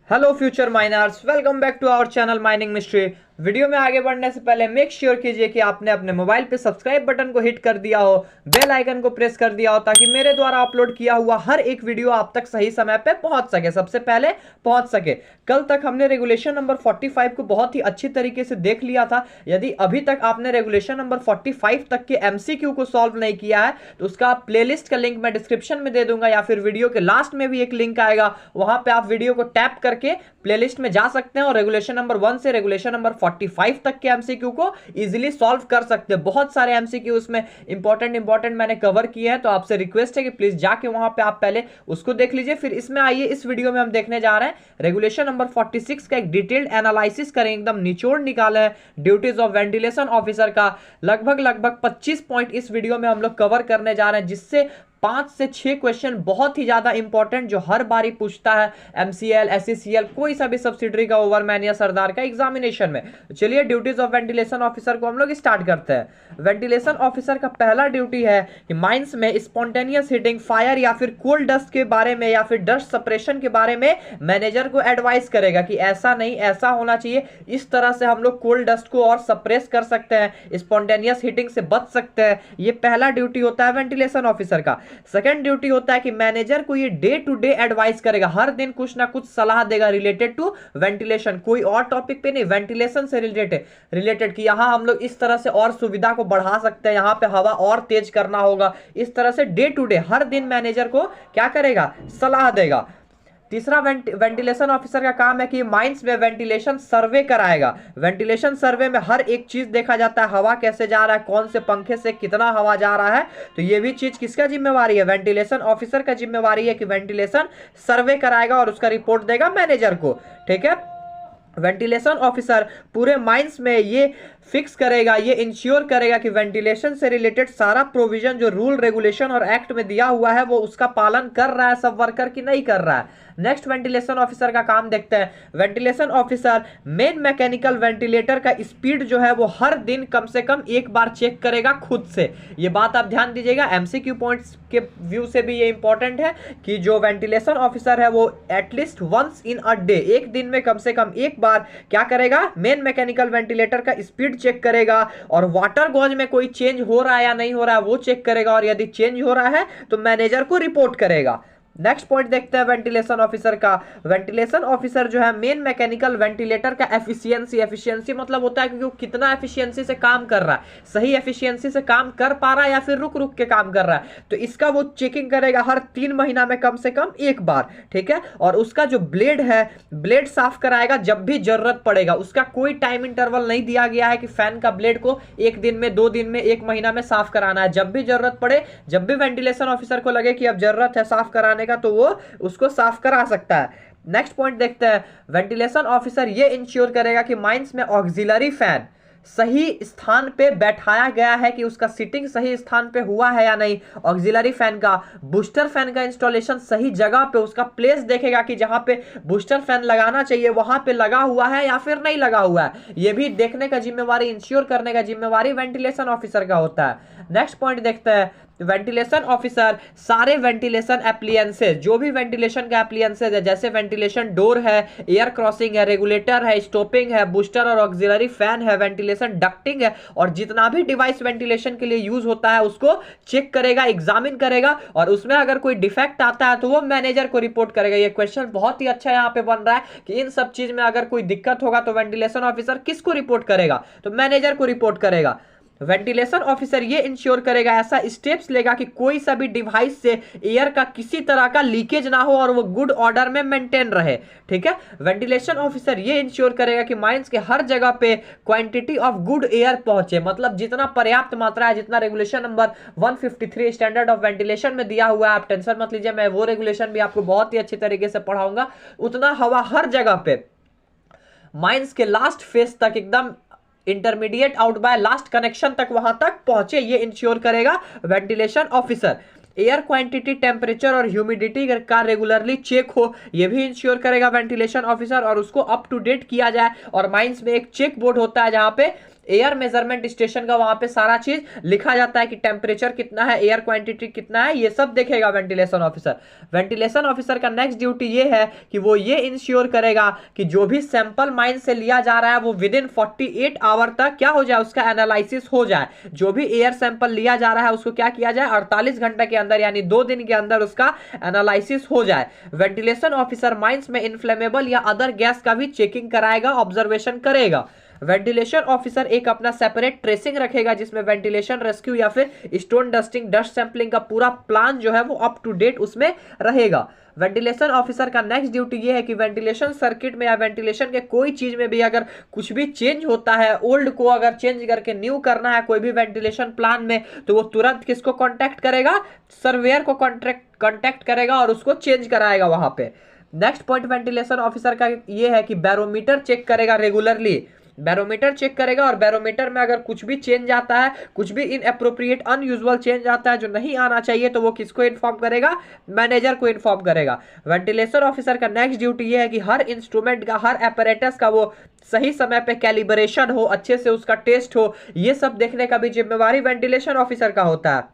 Hello future miners, welcome back to our channel mining mystery. Video में आगे बढ़ने से पहले मेक श्योर कीजिए कि आपने अपने मोबाइल पे सब्सक्राइब बटन को हिट कर दिया हो, बेल आइकन को प्रेस कर दिया हो, ताकि मेरे द्वारा अपलोड किया हुआ हर एक वीडियो आप तक सही समय पे पहुंच सके, सबसे पहले पहुंच सके। कल तक हमने रेगुलेशन नंबर 45 को बहुत ही अच्छी तरीके से देख लिया था। यदि अभी तक आपने रेगुलेशन नंबर 45 तक के एमसीक्यू को सॉल्व नहीं किया है तो उसका प्लेलिस्ट का लिंक मैं डिस्क्रिप्शन में दे दूंगा, या फिर वीडियो के लास्ट में भी एक लिंक आएगा, वहां पे आप वीडियो को टैप करके प्लेलिस्ट में जा सकते हैं और रेगुलेशन नंबर 1 से रेगुलेशन नंबर 45 तक के एमसीक्यू को इजीली सॉल्व कर सकते हैं। बहुत सारे एमसीक्यू उसमें इंपॉर्टेंट मैंने कवर किए हैं, तो आपसे रिक्वेस्ट है कि प्लीज जाके वहां पे आप पहले उसको देख लीजिए। फिर इसमें आइए, इस वीडियो में हम देखने जा रहे हैं रेगुलेशन नंबर 46 का एक डिटेल्ड एनालिसिस करें, एकदम निचोड़ निकाले हैं ड्यूटीज ऑफ वेंटिलेशन ऑफिसर का। लगभग 25 पॉइंट इस वीडियो में हम लोग कवर करने जा रहे हैं, जिससे 5 से 6 क्वेश्चन बहुत ही ज्यादा इंपॉर्टेंट जो हर बारी पूछता है एमसीएल, एसईसीएल, कोई सा भी सब्सिडरी का, ओवरमैन या सरदार का एग्जामिनेशन में। चलिए ड्यूटीज ऑफ वेंटिलेशन ऑफिसर को हम लोग स्टार्ट करते हैं। वेंटिलेशन ऑफिसर का पहला ड्यूटी है कि माइंस में स्पॉन्टेनियस हीटिंग, फायर या फिर कोल्ड डस्ट के बारे में या फिर डस्ट सप्रेशन के बारे में मैनेजर को एडवाइस करेगा कि ऐसा नहीं, ऐसा होना चाहिए, इस तरह से हम लोग कोल्ड डस्ट को और सप्रेस कर सकते हैं, स्पॉन्टेनियस हीटिंग से बच सकते हैं। ये पहला ड्यूटी होता है वेंटिलेशन ऑफिसर का। सेकंड ड्यूटी होता है कि मैनेजर को ये डे टू डे एडवाइस करेगा, हर दिन कुछ ना कुछ सलाह देगा रिलेटेड टू वेंटिलेशन, कोई और टॉपिक पे नहीं, वेंटिलेशन से रिलेटेड कि यहां हम लोग इस तरह से और सुविधा को बढ़ा सकते हैं, यहां पे हवा और तेज करना होगा, इस तरह से डे टू डे हर दिन मैनेजर को क्या करेगा, सलाह देगा। तीसरा वेंटिलेशन ऑफिसर का काम है कि माइंस में वेंटिलेशन सर्वे कराएगा। वेंटिलेशन सर्वे में हर एक चीज देखा जाता है, हवा कैसे जा रहा है, कौन से पंखे से कितना हवा जा रहा है, तो ये भी चीज किसका जिम्मेवारी है, वेंटिलेशन ऑफिसर का जिम्मेवारी है कि वेंटिलेशन सर्वे कराएगा और उसका रिपोर्ट देगा मैनेजर को। ठीक है, वेंटिलेशन ऑफिसर पूरे माइंस में ये फिक्स करेगा, ये इंश्योर करेगा कि वेंटिलेशन से रिलेटेड सारा प्रोविजन जो रूल रेगुलेशन और एक्ट में दिया हुआ है वो उसका पालन कर रहा है सब वर्कर की नहीं कर रहा है। नेक्स्ट वेंटिलेशन ऑफिसर का काम देखते हैं। Ventilation officer main mechanical ventilator का स्पीड जो है वो हर दिन कम से कम एक बार चेक करेगा खुद से। ये बात आप ध्यान दीजिएगा, एमसीक्यू पॉइंट्स के व्यू से भी ये इंपॉर्टेंट है कि जो वेंटिलेशन ऑफिसर है वो at least once in a day, एक दिन में कम से कम एक बार क्या करेगा, मेन मैकेनिकल वेंटिलेटर का स्पीड चेक करेगा और वाटर गॉज में कोई चेंज हो रहा है या नहीं हो रहा है वो चेक करेगा, और यदि चेंज हो रहा है तो मैनेजर को रिपोर्ट करेगा। नेक्स्ट पॉइंट देखते हैं वेंटिलेशन ऑफिसर का। वेंटिलेशन ऑफिसर जो है मेन मैकेनिकल वेंटिलेटर का एफिशिएंसी मतलब होता है कि वो कितना एफिशिएंसी से काम कर रहा है, सही एफिशिएंसी से काम कर पा रहा है या फिर रुक रुक के काम कर रहा है, तो इसका वो चेकिंग करेगा हर 3 महीना में कम से कम एक बार। ठीक है, और उसका जो ब्लेड है, ब्लेड साफ कराएगा जब भी जरूरत पड़ेगा, उसका कोई टाइम इंटरवल नहीं दिया गया है कि फैन का ब्लेड को 1 दिन में, 2 दिन में, 1 महीना में साफ कराना है। जब भी जरूरत पड़े, जब भी वेंटिलेशन ऑफिसर को लगे कि अब जरूरत है साफ कराने का, तो वो उसको साफ करा सकता है। नेक्स्ट पॉइंट देखते हैं। वेंटिलेशन ऑफिसर ये इंश्योर करेगा कि माइंस में ऑक्सिलरी फैन सही स्थान पे बैठाया गया है, कि उसका सीटिंग सही स्थान पे हुआ है या नहीं, ऑक्सिलरी फैन का, बूस्टर फैन का इंस्टॉलेशन सही जगह पे, उसका प्लेस देखेगा कि जहां पे बूस्टर फैन लगाना चाहिए वहां पे लगा हुआ है या फिर नहीं लगा हुआ है, ये भी देखने का जिम्मेवारी, इंश्योर करने का जिम्मेवारी वेंटिलेशन ऑफिसर का होता है। नेक्स्ट पॉइंट देखते हैं। वेंटिलेशन ऑफिसर सारे वेंटिलेशन एप्लियंसेज, जो भी वेंटिलेशन का एप्लियंसेज है, जैसे वेंटिलेशन डोर है, एयर क्रॉसिंग है, रेगुलेटर है, स्टॉपिंग है, बूस्टर और ऑक्सिलरी फैन है, वेंटिलेशन डक्टिंग है, और जितना भी डिवाइस वेंटिलेशन के लिए यूज होता है उसको चेक करेगा, एग्जामिन करेगा, और उसमें अगर कोई डिफेक्ट आता है तो वो मैनेजर को रिपोर्ट करेगा। ये क्वेश्चन बहुत ही अच्छा यहाँ पे बन रहा है कि इन सब चीज में अगर कोई दिक्कत होगा तो वेंटिलेशन ऑफिसर किसको रिपोर्ट करेगा, तो मैनेजर को रिपोर्ट करेगा। वेंटिलेशन ऑफिसर ये इंश्योर करेगा, ऐसा स्टेप्स लेगा कि कोई सा भी डिवाइस से एयर का किसी तरह का लीकेज ना हो और वो गुड ऑर्डर में मेंटेन रहे। ठीक है, वेंटिलेशन ऑफिसर ये इंश्योर करेगा कि माइंस के हर जगह पे क्वांटिटी ऑफ गुड एयर पहुंचे, मतलब जितना पर्याप्त मात्रा है, जितना regulation number 153 standard of ventilation में दिया हुआ है, आप टेंशन मत लीजिए, मैं वो रेगुलेशन भी आपको बहुत ही अच्छी तरीके से पढ़ाऊंगा, उतना हवा हर जगह पे माइंस के लास्ट फेज तक, एकदम intermediate out by last connection तक, वहां तक पहुंचे, ये इंश्योर करेगा ventilation officer. Air quantity, temperature और ह्यूमिडिटी का रेगुलरली चेक हो, ये भी इंश्योर करेगा वेंटिलेशन ऑफिसर, और उसको अप टू डेट किया जाए। और माइंस में एक चेक बोर्ड होता है जहां पे एयर मेजरमेंट स्टेशन का वहां पे सारा चीज लिखा जाता है कि टेम्परेचर कितना है, एयर क्वांटिटी कितना है, ये सब देखेगा वेंटिलेशन ऑफिसर। वेंटिलेशन ऑफिसर का नेक्स्ट ड्यूटी ये है कि वो ये इंश्योर करेगा कि जो भी सैंपल माइन से लिया जा रहा है वो विद इन 48 आवर तक क्या हो जाए, उसका एनालिसिस हो जाए। जो भी एयर सैंपल लिया जा रहा है उसको क्या किया जाए, 48 घंटे के अंदर यानी 2 दिन के अंदर उसका एनालिसिस हो जाए। वेंटिलेशन ऑफिसर माइंस में इन्फ्लेमेबल या अदर गैस का भी चेकिंग कराएगा, ऑब्जर्वेशन करेगा। वेंटिलेशन ऑफिसर एक अपना सेपरेट ट्रेसिंग रखेगा जिसमें वेंटिलेशन रेस्क्यू या फिर स्टोन डस्टिंग, डस्ट सैंपलिंग का पूरा प्लान जो है वो अप टू डेट उसमें रहेगा। वेंटिलेशन ऑफिसर का नेक्स्ट ड्यूटी ये है कि वेंटिलेशन सर्किट में या वेंटिलेशन के कोई चीज में भी अगर कुछ भी चेंज होता है, ओल्ड को अगर चेंज करके न्यू करना है कोई भी वेंटिलेशन प्लान में, तो वो तुरंत किसको कांटेक्ट करेगा, सर्वेयर को कांटेक्ट करेगा और उसको चेंज कराएगा वहां पे। नेक्स्ट पॉइंट वेंटिलेशन ऑफिसर का ये है कि बैरोमीटर चेक करेगा रेगुलरली। बैरोमीटर चेक करेगा और बैरोमीटर में अगर कुछ भी चेंज आता है, कुछ भी इनएप्रोप्रिएट अनयूजुअल चेंज आता है जो नहीं आना चाहिए, तो वो किसको इन्फॉर्म करेगा, मैनेजर को इन्फॉर्म करेगा। वेंटिलेशन ऑफिसर का नेक्स्ट ड्यूटी ये है कि हर इंस्ट्रूमेंट का, हर एपरेटस का वो सही समय पे कैलिब्रेशन हो, अच्छे से उसका टेस्ट हो, ये सब देखने का भी जिम्मेवारी वेंटिलेशन ऑफिसर का होता है।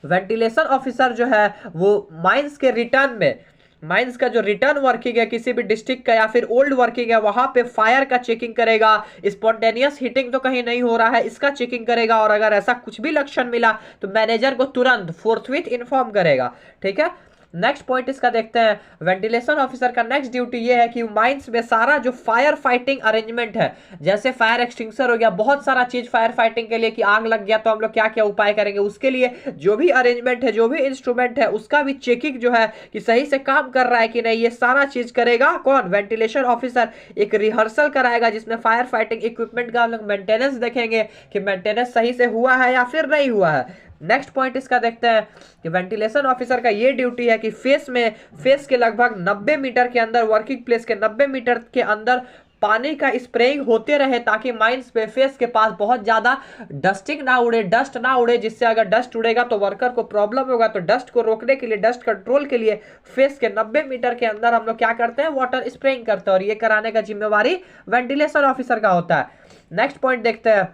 वेंटिलेशन ऑफिसर जो है वो माइंस के रिटर्न में, माइंस का जो रिटर्न वर्किंग है किसी भी डिस्ट्रिक्ट का या फिर ओल्ड वर्किंग है, वहां पे फायर का चेकिंग करेगा, स्पॉन्टेनियस हीटिंग तो कहीं नहीं हो रहा है इसका चेकिंग करेगा, और अगर ऐसा कुछ भी लक्षण मिला तो मैनेजर को तुरंत फोर्थविथ इन्फॉर्म करेगा। ठीक है, नेक्स्ट पॉइंट इसका देखते हैं। वेंटिलेशन ऑफिसर का नेक्स्ट ड्यूटी ये है कि माइंस में सारा जो फायर फाइटिंग अरेंजमेंट है, जैसे फायर एक्सटिंग्विशर हो गया, बहुत सारा चीज फायर फाइटिंग के लिए कि आग लग गया तो हम लोग क्या क्या उपाय करेंगे, उसके लिए जो भी अरेंजमेंट है, जो भी इंस्ट्रूमेंट है, उसका भी चेकिंग जो है कि सही से काम कर रहा है कि नहीं, ये सारा चीज करेगा कौन, वेंटिलेशन ऑफिसर। एक रिहर्सल कराएगा जिसमें फायर फाइटिंग इक्विपमेंट का हम लोग मेंटेनेंस देखेंगे कि मेंटेनेंस सही से हुआ है या फिर नहीं हुआ है। नेक्स्ट पॉइंट इसका देखते हैं कि वेंटिलेशन ऑफिसर का ये ड्यूटी है कि फेस के लगभग 90 मीटर के अंदर, वर्किंग प्लेस के 90 मीटर के अंदर पानी का स्प्रेइंग होते रहे, ताकि माइंस पे फेस के पास बहुत ज्यादा डस्टिंग ना उड़े, डस्ट ना उड़े, जिससे अगर डस्ट उड़ेगा तो वर्कर को प्रॉब्लम होगा। तो डस्ट को रोकने के लिए, डस्ट कंट्रोल के लिए फेस के 90 मीटर के अंदर हम लोग क्या करते हैं, वाटर स्प्रेइंग करते हैं, और ये कराने का जिम्मेवारी वेंटिलेशन ऑफिसर का होता है। नेक्स्ट पॉइंट देखते हैं।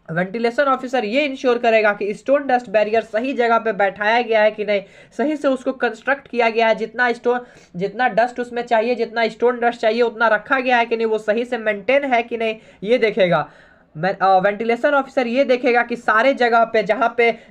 वेंटिलेशन ऑफिसर ये इंश्योर करेगा कि स्टोन डस्ट बैरियर सही जगह पे बैठाया गया है कि नहीं, सही से उसको कंस्ट्रक्ट किया गया है, जितना डस्ट उसमें चाहिए, जितना स्टोन डस्ट चाहिए उतना रखा गया है कि नहीं, वो सही से मेंटेन है कि नहीं, ये देखेगा। वेंटिलेशन ऑफिसर ये देखेगा कि सारे जगह पे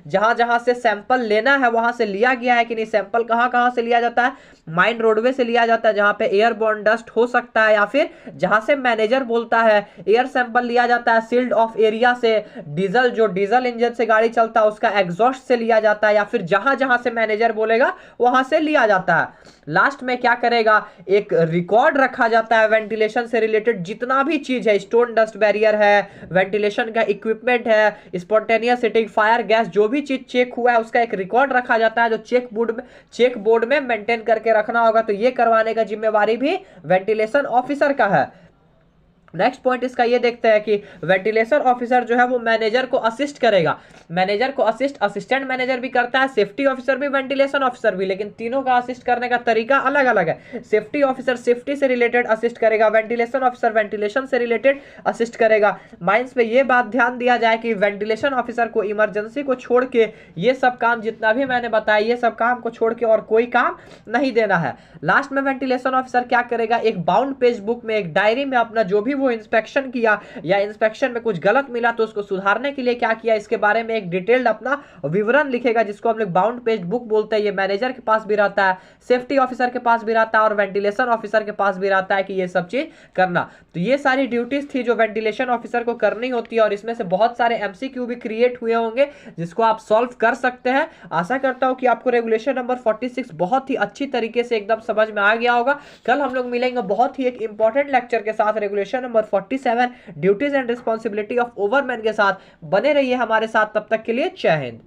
जहां जहां से सैंपल लेना है वहां से लिया गया है कि नहीं। सैंपल कहां कहां से लिया जाता है, माइन रोडवे से लिया जाता है जहां पे एयरबोर्न डस्ट हो सकता है, या फिर जहां से मैनेजर बोलता है। एयर सैंपल लिया जाता है सील्ड ऑफ एरिया से, डीजल इंजन से गाड़ी चलता है उसका एग्जॉस्ट से लिया जाता है, या फिर जहां जहां से मैनेजर बोलेगा वहां से लिया जाता है। लास्ट में क्या करेगा, एक रिकॉर्ड रखा जाता है वेंटिलेशन से रिलेटेड जितना भी चीज है, स्टोन डस्ट बैरियर है, वेंटिलेशन का इक्विपमेंट है, स्पॉन्टेनियस हीटिंग, फायर गैस, जो भी चीज चेक हुआ है उसका एक रिकॉर्ड रखा जाता है जो चेक बोर्ड में मेंटेन करके रखना होगा। तो ये करवाने का जिम्मेवारी भी वेंटिलेशन ऑफिसर का है। नेक्स्ट पॉइंट इसका ये देखते हैं कि वेंटिलेशन ऑफिसर जो है वो मैनेजर को असिस्ट करेगा। मैनेजर को असिस्टेंट मैनेजर भी करता है, सेफ्टी ऑफिसर भी, वेंटिलेशन ऑफिसर भी, लेकिन तीनों का असिस्ट करने का तरीका अलग अलग है। सेफ्टी ऑफिसर सेफ्टी से रिलेटेड असिस्ट करेगा, वेंटिलेशन ऑफिसर वेंटिलेशन से रिलेटेड असिस्ट करेगा। माइंस पे ये बात ध्यान दिया जाए कि वेंटिलेशन ऑफिसर को इमरजेंसी को छोड़ के ये सब काम जितना भी मैंने बताया, ये सब काम को छोड़ के और कोई काम नहीं देना है। लास्ट में वेंटिलेशन ऑफिसर क्या करेगा, एक बाउंड पेज बुक में, एक डायरी में अपना जो भी वो इंस्पेक्शन किया या इंस्पेक्शन में कुछ गलत मिला तो उसको सुधारने के लिए क्या किया, इसके बारे में एक डिटेल्ड अपना विवरण लिखेगा, जिसको हम लोग बाउंड पेज बुक बोलते हैं। ये मैनेजर के पास भी रहता है, सेफ्टी ऑफिसर के पास भी रहता है और वेंटिलेशन ऑफिसर के पास भी रहता है कि ये सब चीज करना। तो ये सारी ड्यूटीज थी जो वेंटिलेशन ऑफिसर को करनी होती है, और इसमें से बहुत सारे एमसीक्यू भी क्रिएट हुए होंगे जिसको आप सॉल्व कर सकते हैं। आशा करता हूं कि आपको रेगुलेशन नंबर 46 बहुत ही अच्छी तरीके से एकदम समझ में आ गया होगा। कल हम लोग मिलेंगे बहुत ही एक इंपॉर्टेंट लेक्चर के साथ, regulation number 47 duties and responsibility of ओवरमैन के साथ। बने रहिए हमारे साथ, तब तक के लिए जय हिंद।